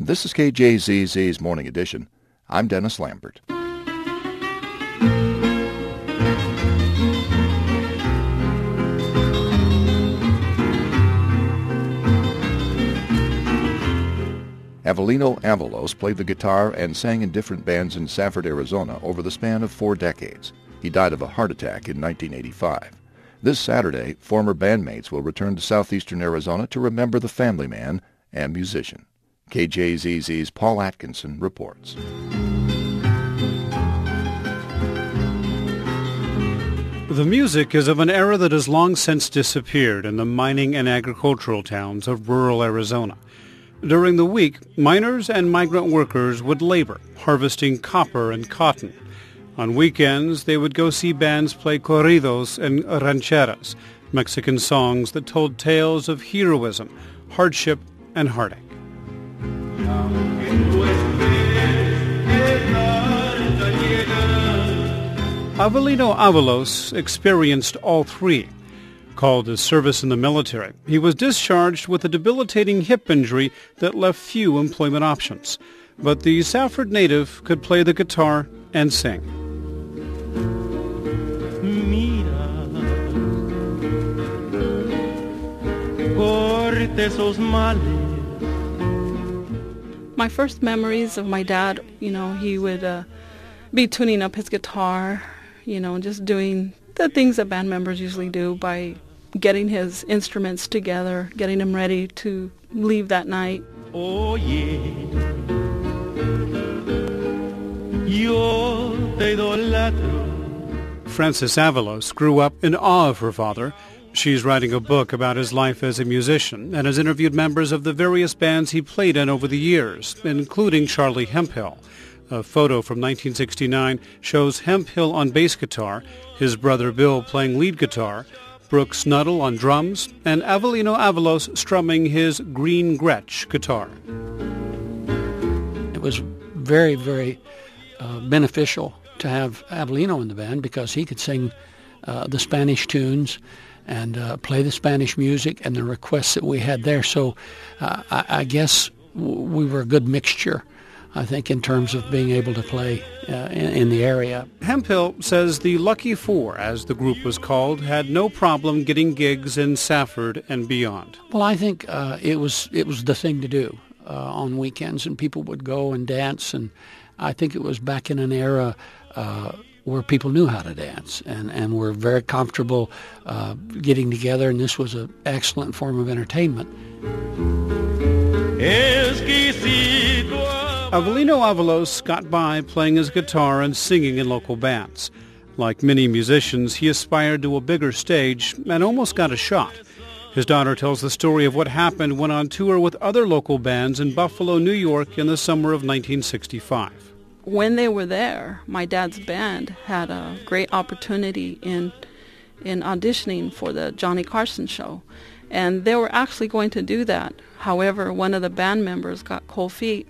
This is KJZZ's Morning Edition. I'm Dennis Lambert. Avelino played the guitar and sang in different bands in Safford, Arizona over the span of 4 decades. He died of a heart attack in 1985. This Saturday, former bandmates will return to southeastern Arizona to remember the family man and musician. KJZZ's Paul Atkinson reports. The music is of an era that has long since disappeared in the mining and agricultural towns of rural Arizona. During the week, miners and migrant workers would labor, harvesting copper and cotton. On weekends, they would go see bands play corridos and rancheras, Mexican songs that told tales of heroism, hardship, and heartache. Avelino experienced all three. Called his service in the military, he was discharged with a debilitating hip injury that left few employment options. But the Safford native could play the guitar and sing. My first memories of my dad, he would be tuning up his guitar, just doing the things that band members usually do by getting his instruments together, getting them ready to leave that night. Oh, yeah. Yo te idolatro. Frances Avalos grew up in awe of her father. She's writing a book about his life as a musician and has interviewed members of the various bands he played in over the years, including Charlie Hemphill. A photo from 1969 shows Hemphill on bass guitar, his brother Bill playing lead guitar, Brooks Nuttall on drums, and Avelino strumming his green Gretsch guitar. It was very, very beneficial to have Avelino in the band because he could sing the Spanish tunes and play the Spanish music and the requests that we had there. So I guess we were a good mixture, I think, in terms of being able to play in the area. Hemphill says the Lucky Four, as the group was called, had no problem getting gigs in Safford and beyond. Well, I think it was the thing to do on weekends, and people would go and dance, and I think it was back in an era where people knew how to dance and were very comfortable getting together, and this was an excellent form of entertainment. Avelino got by playing his guitar and singing in local bands. Like many musicians, he aspired to a bigger stage and almost got a shot. His daughter tells the story of what happened when on tour with other local bands in Buffalo, New York in the summer of 1965. When they were there, my dad's band had a great opportunity in auditioning for the Johnny Carson show. And they were actually going to do that. However, one of the band members got cold feet,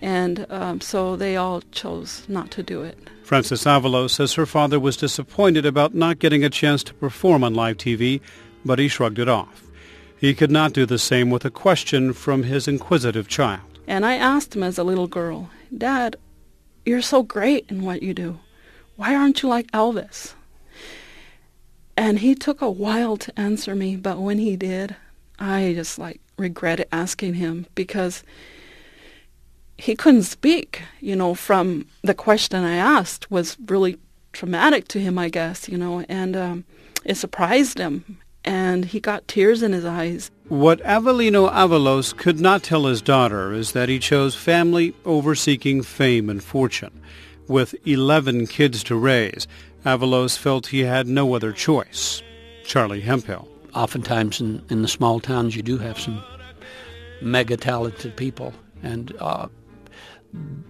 and so they all chose not to do it. Frances Avalos says her father was disappointed about not getting a chance to perform on live TV, but he shrugged it off. He could not do the same with a question from his inquisitive child. And I asked him as a little girl, "Dad, you're so great in what you do. Why aren't you like Elvis?" And he took a while to answer me, but when he did, I just regretted asking him because he couldn't speak, from the question I asked was really traumatic to him, I guess, and it surprised him, and he got tears in his eyes. What Avelino could not tell his daughter is that he chose family over seeking fame and fortune. With 11 kids to raise, Avalos felt he had no other choice. Charlie Hemphill. Oftentimes in the small towns you do have some mega talented people, and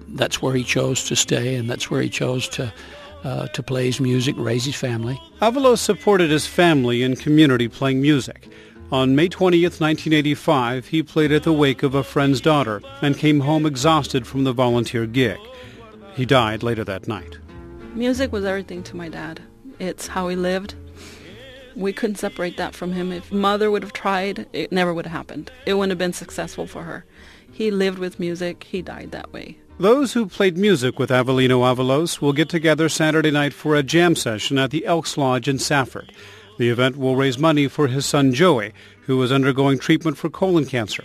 that's where he chose to stay, and that's where he chose to play his music, raise his family. Avalos supported his family and community playing music. On May 20th, 1985, he played at the wake of a friend's daughter and came home exhausted from the volunteer gig. He died later that night. Music was everything to my dad. It's how he lived. We couldn't separate that from him. If Mother would have tried, it never would have happened. It wouldn't have been successful for her. He lived with music. He died that way. Those who played music with Avelino Avalos will get together Saturday night for a jam session at the Elks Lodge in Safford. The event will raise money for his son Joey, who is undergoing treatment for colon cancer.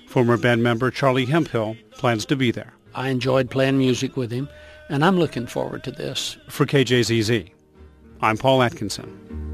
Former band member Charlie Hemphill plans to be there. I enjoyed playing music with him, and I'm looking forward to this. For KJZZ, I'm Paul Atkinson.